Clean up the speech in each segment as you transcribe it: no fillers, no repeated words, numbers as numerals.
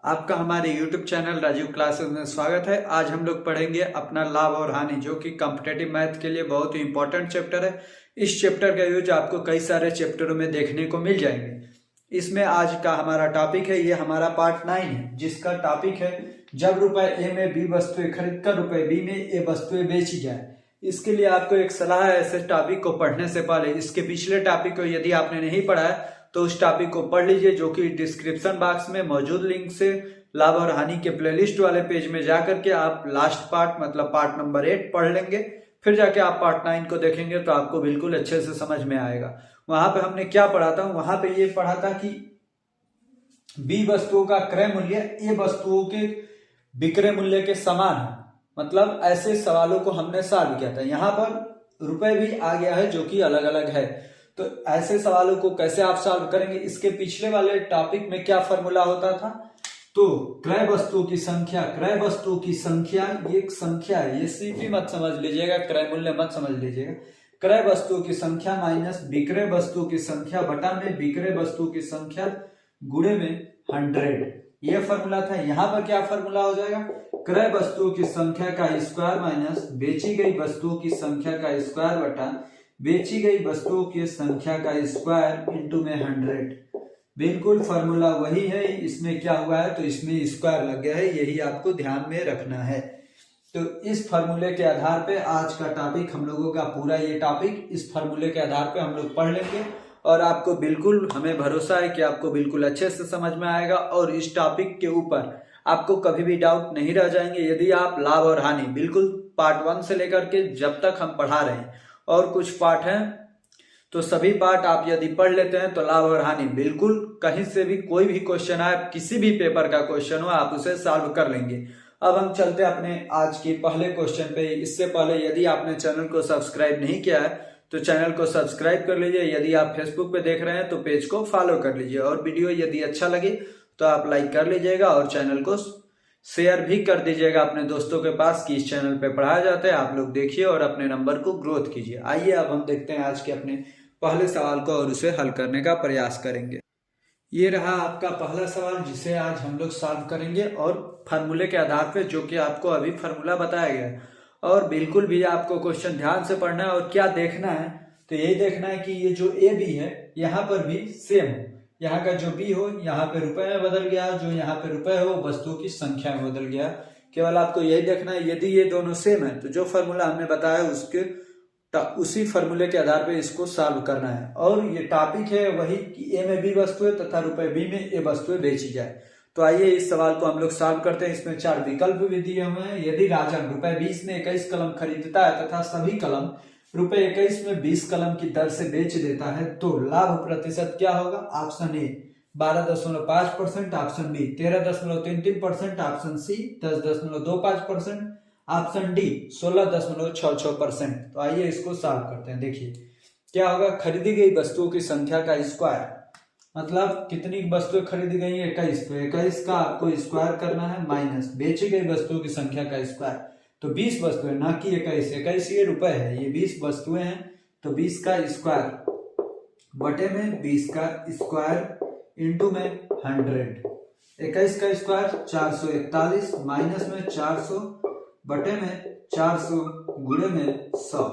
आपका हमारे YouTube channel Rajiv classes में स्वागत है। आज हम लोग पढ़ेंगे अपना लाभ और हानि, जो कि कॉम्पिटिटिव मैथ के लिए बहुत ही इंपॉर्टेंट चैप्टर है। इस चैप्टर का यूज आपको कई सारे चैप्टरों में देखने को मिल जाएंगे। इसमें आज का हमारा टॉपिक है, ये हमारा पार्ट 9 है, जिसका टॉपिक है जब रुपए ए में बी वस्तुएं खरीद कर रुपए बी में ए वस्तुएं बेची जाए। इसके लिए आपको एक सलाह है, ऐसे टॉपिक को पढ़ने से पहले इसके पिछले टॉपिक को यदि आपने नहीं पढ़ा है तो उस टॉपिक को पढ़ लीजिए, जो कि डिस्क्रिप्शन बॉक्स में मौजूद लिंक से लाभ और हानि के प्लेलिस्ट वाले पेज में जाकर के आप लास्ट पार्ट मतलब पार्ट नंबर 8 पढ़ लेंगे। फिर जाके आप पार्ट 9 को देखेंगे तो आपको बिल्कुल अच्छे से समझ में आएगा। वहां पे हमने क्या पढ़ा था, वहां पे ये पढ़ा था कि बी वस्तुओं का क्रय मूल्य ए वस्तुओं के विक्रय मूल्य के समान है। मतलब ऐसे सवालों को हमने सॉल्व किया था। यहाँ पर रुपए भी आ गया है जो कि अलग अलग है, तो ऐसे सवालों को कैसे आप सॉल्व करेंगे। इसके पिछले वाले टॉपिक में क्या फॉर्मूला होता था, तो क्रय वस्तुओं की संख्या, क्रय वस्तुओं की संख्या ये एक संख्या है, ये सीपी मत समझ लीजिएगा, क्रय मूल्य मत समझ लीजिएगा। क्रय वस्तुओं की संख्या माइनस विक्रय वस्तुओं की संख्या बटा में विक्रय वस्तुओं की संख्या गुणे में 100, ये फॉर्मूला था। यहाँ पर क्या फॉर्मूला हो जाएगा, क्रय वस्तुओं की संख्या का स्क्वायर माइनस बेची गई वस्तुओं की संख्या का स्क्वायर बटा बेची गई वस्तुओं की संख्या का स्क्वायर इंटू में 100। बिल्कुल फॉर्मूला वही है, इसमें क्या हुआ है तो इसमें स्क्वायर लग गया है, यही आपको ध्यान में रखना है। तो इस फॉर्मूले के आधार पे आज का टॉपिक हम लोगों का पूरा ये टॉपिक इस फॉर्मूले के आधार पे हम लोग पढ़ लेंगे, और आपको बिल्कुल हमें भरोसा है कि आपको बिल्कुल अच्छे से समझ में आएगा और इस टॉपिक के ऊपर आपको कभी भी डाउट नहीं रह जाएंगे। यदि आप लाभ और हानि बिल्कुल पार्ट 1 से लेकर के जब तक हम पढ़ा रहे हैं और कुछ पार्ट हैं तो सभी पार्ट आप यदि पढ़ लेते हैं तो लाभ और हानि बिल्कुल कहीं से भी कोई भी क्वेश्चन आए, किसी भी पेपर का क्वेश्चन हो, आप उसे सॉल्व कर लेंगे। अब हम चलते हैं अपने आज के पहले क्वेश्चन पे। इससे पहले यदि आपने चैनल को सब्सक्राइब नहीं किया है तो चैनल को सब्सक्राइब कर लीजिए। यदि आप फेसबुक पे देख रहे हैं तो पेज को फॉलो कर लीजिए, और वीडियो यदि अच्छा लगे तो आप लाइक कर लीजिएगा और चैनल को शेयर भी कर दीजिएगा अपने दोस्तों के पास कि इस चैनल पे पढ़ाया जाता है, आप लोग देखिए और अपने नंबर को ग्रोथ कीजिए। आइए अब हम देखते हैं आज के अपने पहले सवाल को और उसे हल करने का प्रयास करेंगे। ये रहा आपका पहला सवाल, जिसे आज हम लोग सॉल्व करेंगे और फार्मूले के आधार पे, जो कि आपको अभी फार्मूला बताया गया है। और बिल्कुल भी आपको क्वेश्चन ध्यान से पढ़ना है और क्या देखना है तो यही देखना है कि ये जो ए बी है यहाँ पर भी सेम हो, यहाँ का जो बी हो यहाँ पे रुपए में बदल गया, जो यहाँ पे रुपए हो वस्तुओं की संख्या में बदल गया। केवल आपको यही देखना है, यदि ये दोनों सेम है तो जो फॉर्मूला हमने बताया उसके उसी फॉर्मूले के आधार पे इसको सॉल्व करना है। और ये टॉपिक है वही कि ए में बी वस्तुएं तथा रुपए बी में ए वस्तुएं बेची जाए। तो आइए इस सवाल को हम लोग सॉल्व करते हैं। इसमें 4 विकल्प भी दिए हुए हैं। यदि राजन रुपए 20 में 21 कलम खरीदता है तथा सभी कलम रुपए 21 में 20 कलम की दर से बेच देता है तो लाभ प्रतिशत क्या होगा। Option A 12.5%, option B 13.33%, option C 10.25%, option D 16.66%। तो आइए इसको सॉल्व करते हैं। देखिए क्या होगा, खरीदी गई वस्तुओं की संख्या का स्क्वायर, मतलब कितनी वस्तुएं खरीदी गई है 21, तो 21 का आपको स्क्वायर करना है, माइनस बेची गई वस्तुओं की संख्या का स्क्वायर, तो 20 वस्तुएं ना कि 21, 21 ये रुपए है, ये 20 वस्तुएं हैं तो 20 का स्क्वायर बटे में 20 का स्क्वायर इंटू में 100। 21 का स्क्वायर 441 माइनस में 400 बटे में 400 गुणे में 100।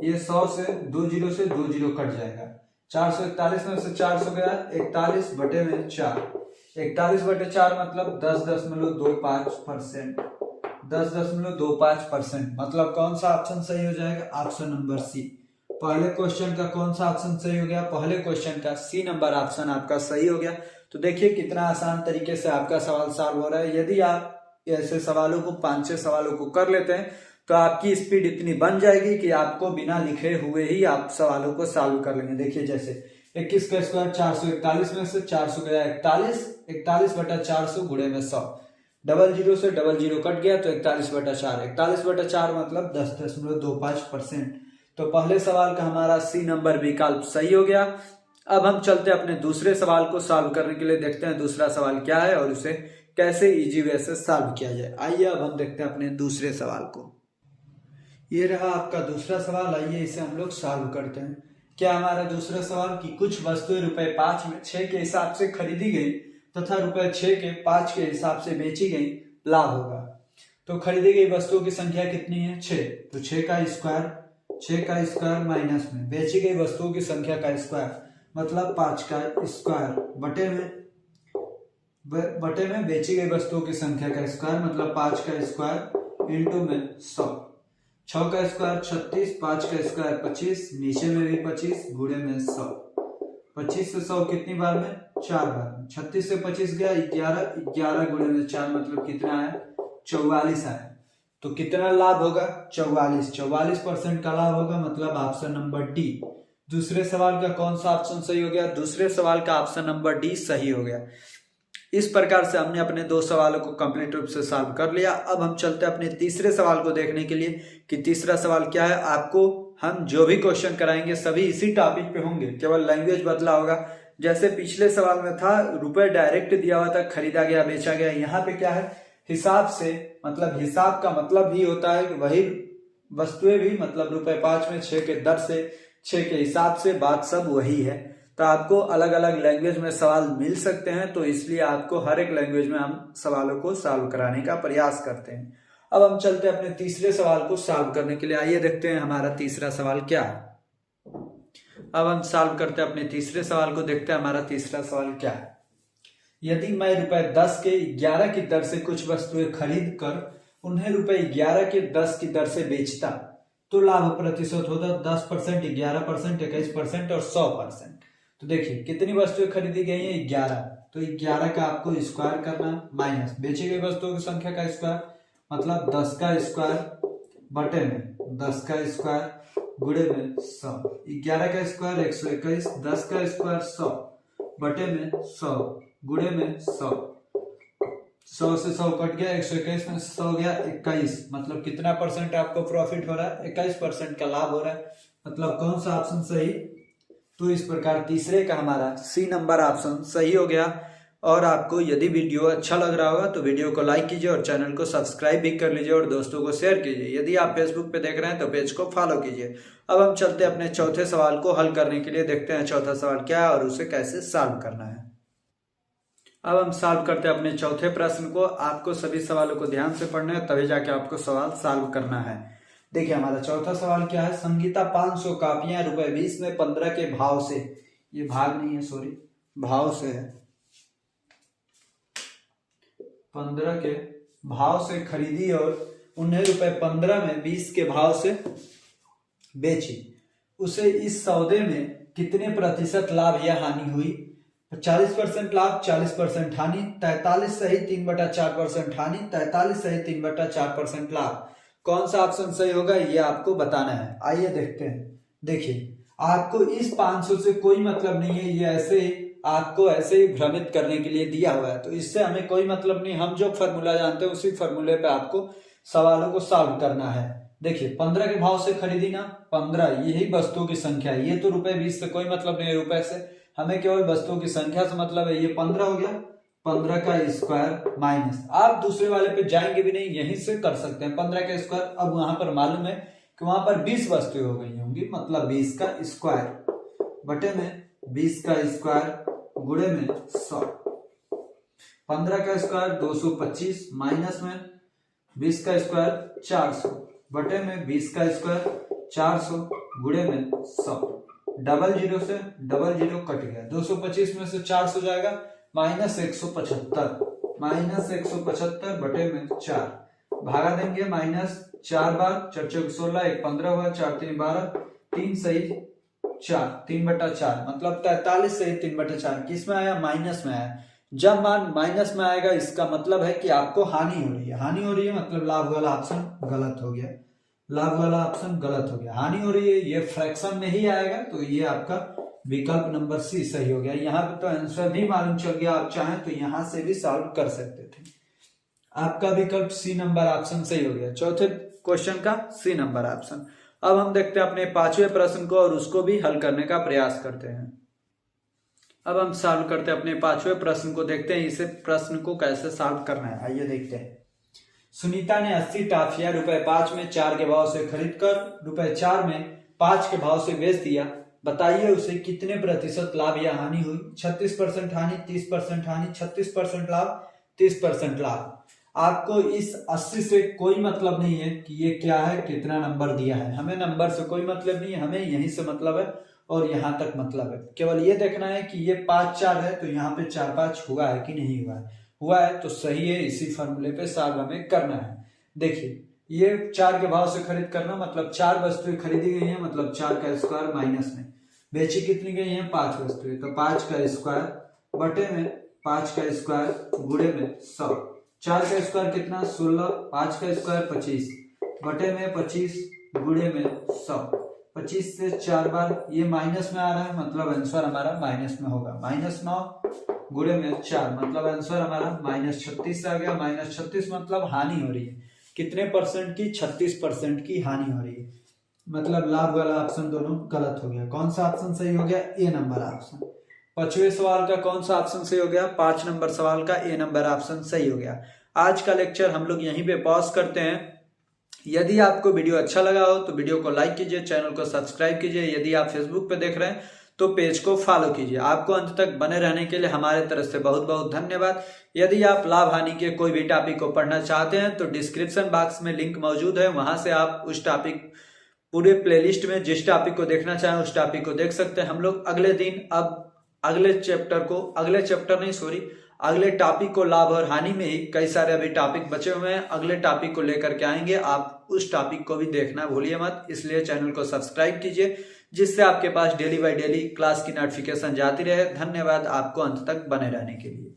ये 100 से 2 जीरो से 2 जीरो कट जाएगा। 441 में से 400 गया, 41 बटे में 4, 41 बटे 4 मतलब 10.25%, 10.25%। मतलब कौन सा ऑप्शन सही हो जाएगा, ऑप्शन नंबर सी। पहले क्वेश्चन का कौन सा ऑप्शन सही हो गया, पहले क्वेश्चन का सी नंबर ऑप्शन आपका सही हो गया। तो देखिए कितना आसान तरीके से आपका सवाल सॉल्व हो रहा है। यदि आप ऐसे सवालों को 5-6 सवालों को कर लेते हैं तो आपकी स्पीड इतनी बन जाएगी कि आपको बिना लिखे हुए ही आप सवालों को सॉल्व कर लेंगे। देखिए जैसे 21 का स्क्वायर 441 में से 400 गया 41, 41 बटा 400 गुणे में 100, डबल जीरो से डबल जीरो कट गया तो 41 बटा 4, 41 बटा 4 मतलब 10.25%। तो पहले सवाल का हमारा सी नंबर विकल्प सही हो गया। अब हम चलते अपने दूसरे सवाल को सॉल्व करने के लिए, देखते हैं दूसरा सवाल क्या है और उसे कैसे इजी वे से सॉल्व किया जाए। आइए अब हम देखते हैं अपने दूसरे सवाल को। ये रहा आपका दूसरा सवाल, आइए इसे हम लोग सॉल्व करते हैं। क्या हमारा दूसरा सवाल कि कुछ वस्तुएं रुपए 5 में 6 के हिसाब से खरीदी गई तथा रुपए 6 के 5 के हिसाब से बेची गई लाभ होगा। तो खरीदी गई वस्तुओं की संख्या कितनी है? 6। तो 6 का स्क्वायर माइनस में बेची गई वस्तुओं की संख्या का स्क्वायर मतलब 5 का स्क्वायर बटे में बेची गई वस्तुओं की संख्या का स्क्वायर मतलब 5 का स्क्वायर इंटू में 100। 6 का स्क्वायर 36, 5 का स्क्वायर 25, नीचे में भी 25 गुणे में 100। 25 से 100 कितनी बार में? 4 बार में। 36 से 25 गया 11, 11 गुणे में 4 मतलब कितना है? 44 आया। तो कितना लाभ होगा? 44% का लाभ होगा मतलब ऑप्शन नंबर डी। दूसरे सवाल का कौन सा ऑप्शन सही हो गया? दूसरे सवाल का ऑप्शन नंबर डी सही हो गया। इस प्रकार से हमने अपने 2 सवालों को कंप्लीट रूप से सॉल्व कर लिया। अब हम चलते हैं अपने तीसरे सवाल को देखने के लिए कि तीसरा सवाल क्या है। आपको हम जो भी क्वेश्चन कराएंगे सभी इसी टॉपिक पे होंगे, केवल लैंग्वेज बदला होगा। जैसे पिछले सवाल में था रुपए डायरेक्ट दिया हुआ था, खरीदा गया बेचा गया। यहाँ पे क्या है? हिसाब से, मतलब हिसाब का मतलब ही होता है कि वही वस्तुएं भी, मतलब रुपए 5 में 6 के दर से 6 के हिसाब से, बात सब वही है। तो आपको अलग अलग लैंग्वेज में सवाल मिल सकते हैं, तो इसलिए आपको हर एक लैंग्वेज में हम सवालों को सॉल्व कराने का प्रयास करते हैं। अब हम चलते हैं अपने तीसरे सवाल को सॉल्व करने के लिए। आइए देखते हैं हमारा तीसरा सवाल क्या है। अब हम सॉल्व करते हैं अपने तीसरे सवाल को, देखते हैं हमारा तीसरा सवाल क्या है। यदि मैं रुपए 10 के 11 की दर से कुछ वस्तुएं खरीद कर उन्हें रुपए 11 के 10 की दर से बेचता तो लाभ प्रतिशत होता 10%, 11%, 21% और 100%। तो देखिए कितनी वस्तुएं खरीदी गई हैं? 11। तो 11 का आपको स्क्वायर करना माइनस बेची गई वस्तुओं की संख्या का स्क्वायर मतलब 10 का स्क्वायर बटे में 10 का स्क्वायर गुणे में 100। 11 का स्क्वायर 121, 10 का स्क्वायर 100 बटे में 100 गुणे में 100। 100 से 100 कट गया, 121 में 100 गया 21, मतलब कितना परसेंट आपको प्रॉफिट हो रहा है? 21% का लाभ हो रहा है। मतलब कौन सा ऑप्शन सही? तो इस प्रकार तीसरे का हमारा सी नंबर ऑप्शन सही हो गया। और आपको यदि वीडियो अच्छा लग रहा होगा तो वीडियो को लाइक कीजिए और चैनल को सब्सक्राइब भी कर लीजिए और दोस्तों को शेयर कीजिए। यदि आप फेसबुक पे देख रहे हैं तो पेज को फॉलो कीजिए। अब हम चलते हैं अपने चौथे सवाल को हल करने के लिए, देखते हैं चौथा सवाल क्या है और उसे कैसे सॉल्व करना है। अब हम सॉल्व करते हैं अपने चौथे प्रश्न को। आपको सभी सवालों को ध्यान से पढ़ना है, तभी जाके आपको सवाल सॉल्व करना है। देखिए हमारा चौथा सवाल क्या है। संगीता 500 कापियां रुपए 20 में 15 के भाव से, ये भाग नहीं है सॉरी, भाव से है, 15 के भाव से खरीदी और उन्हें रुपए 15 में 20 के भाव से बेची। उसे इस सौदे में कितने प्रतिशत लाभ या हानि हुई? 40% लाभ, 40% हानि, 43 सही 3/4% हानि, 43 सही 3/4% लाभ। कौन सा ऑप्शन सही होगा ये आपको बताना है। आइए देखते हैं। देखिए आपको इस 500 से कोई मतलब नहीं है, ये ऐसे आपको ऐसे ही भ्रमित करने के लिए दिया हुआ है, तो इससे हमें कोई मतलब नहीं। हम जो फॉर्मूला जानते हैं उसी फॉर्मूले पे आपको सवालों को सॉल्व करना है। देखिए 15 के भाव से खरीदी ना, 15 यही वस्तुओं की संख्या है। ये तो रुपए 20 से कोई मतलब नहीं है, रुपए से हमें केवल वस्तुओं की संख्या से मतलब है। ये 15 हो गया, 15 का स्क्वायर माइनस, आप दूसरे वाले पे जाएंगे भी नहीं, यहीं से कर सकते हैं 15 का स्क्वायर। अब वहां पर मालूम है कि वहां पर 20 वस्तुएं हो गई होंगी, मतलब 20 का स्क्वायर बटे में 20 का स्क्वायर गुणे में 100। 15 का स्क्वायर 225 माइनस में 20 का स्क्वायर 400 बटे में 20 का स्क्वायर 400 गुणे में 100। डबल जीरो से डबल जीरो कट गया, 225 में से 400 जाएगा -175, -175 बटे में 4 भागा देंगे -4 बार, 4 चौक 16, 1 15 हुआ, 4 3 12, 3 सही 4, 3/4 मतलब 43 सही 3/4। किस में आया? माइनस में आया। जब मान माइनस में आएगा इसका मतलब है कि आपको हानि हो रही है। हानि हो रही है मतलब लाभ वाला ऑप्शन गलत हो गया, लाभ वाला ऑप्शन गलत हो गया। हानि हो रही है ये फ्रैक्शन में ही आएगा, तो ये आपका विकल्प नंबर सी सही हो गया। यहाँ पे तो आंसर भी मालूम चल गया, आप चाहें तो यहां से भी सॉल्व कर सकते थे। आपका विकल्प सी नंबर ऑप्शन सही हो गया, चौथे क्वेश्चन का सी नंबर ऑप्शन। अब हम देखते हैं अपने 5वें प्रश्न को और उसको भी हल करने का प्रयास करते हैं। अब हम सॉल्व करते हैं अपने 5वें प्रश्न को, देखते हैं इसे प्रश्न को कैसे सॉल्व करना है। आइए देखते हैं। सुनीता ने 80 टॉफियां रुपए 5 में 4 के भाव से खरीद कर रुपए 4 में 5 के भाव से बेच दिया। बताइए उसे कितने प्रतिशत लाभ या हानि हुई। 36% हानि, 30% हानि, 36% लाभ, 30% लाभ। आपको इस 80 से कोई मतलब नहीं है कि ये क्या है, कितना नंबर दिया है। हमें नंबर से कोई मतलब नहीं है, हमें यहीं से मतलब है और यहाँ तक मतलब है। केवल ये देखना है कि ये 5-4 है तो यहाँ पे 4-5 हुआ है कि नहीं हुआ है। हुआ है तो सही है, इसी फॉर्मूले पे सॉल्व हमें करना है। देखिए ये 4 के भाव से खरीद करना, मतलब 4 वस्तुएं खरीदी गई हैं, मतलब 4 का स्क्वायर माइनस में बेची कितनी गई हैं, 5 वस्तुएं, तो 5 का स्क्वायर बटे में 5 का स्क्वायर गुणे में 100। 4 का स्क्वायर कितना 16, 5 का स्क्वायर 25 बटे में 25 गुणे में 100। 25 से 4 बार ये माइनस में आ रहा है, मतलब आंसर हमारा माइनस में होगा। -9 गुणे में 4 मतलब आंसर हमारा -36 आ गया। -36 मतलब हानि हो रही है, कितने परसेंट की, 36% की हानि हो रही है। मतलब लाभ वाला ऑप्शन दोनों गलत हो गया। कौन सा ऑप्शन सही हो गया, ए नंबर ऑप्शन। 5वें सवाल का कौन सा ऑप्शन सही हो गया, 5 नंबर सवाल का ए नंबर ऑप्शन सही हो गया। आज का लेक्चर हम लोग यहीं पे पॉज करते हैं। यदि आपको वीडियो अच्छा लगा हो तो वीडियो को लाइक कीजिए, चैनल को सब्सक्राइब कीजिए। यदि आप फेसबुक पे देख रहे हैं तो पेज को फॉलो कीजिए। आपको अंत तक बने रहने के लिए हमारे तरफ से बहुत बहुत धन्यवाद। यदि आप लाभ हानि के कोई भी टॉपिक को पढ़ना चाहते हैं तो डिस्क्रिप्शन बॉक्स में लिंक मौजूद है, वहां से आप उस टॉपिक पूरे प्लेलिस्ट में जिस टॉपिक को देखना चाहें उस टॉपिक को देख सकते हैं। हम लोग अगले दिन अब अगले टॉपिक को लाभ और हानि में ही कई सारे अभी टॉपिक बचे हुए हैं, अगले टॉपिक को लेकर के आएंगे। आप उस टॉपिक को भी देखना भूलिए मत, इसलिए चैनल को सब्सक्राइब कीजिए जिससे आपके पास डेली बाय डेली क्लास की नोटिफिकेशन जाती रहे। धन्यवाद आपको अंत तक बने रहने के लिए।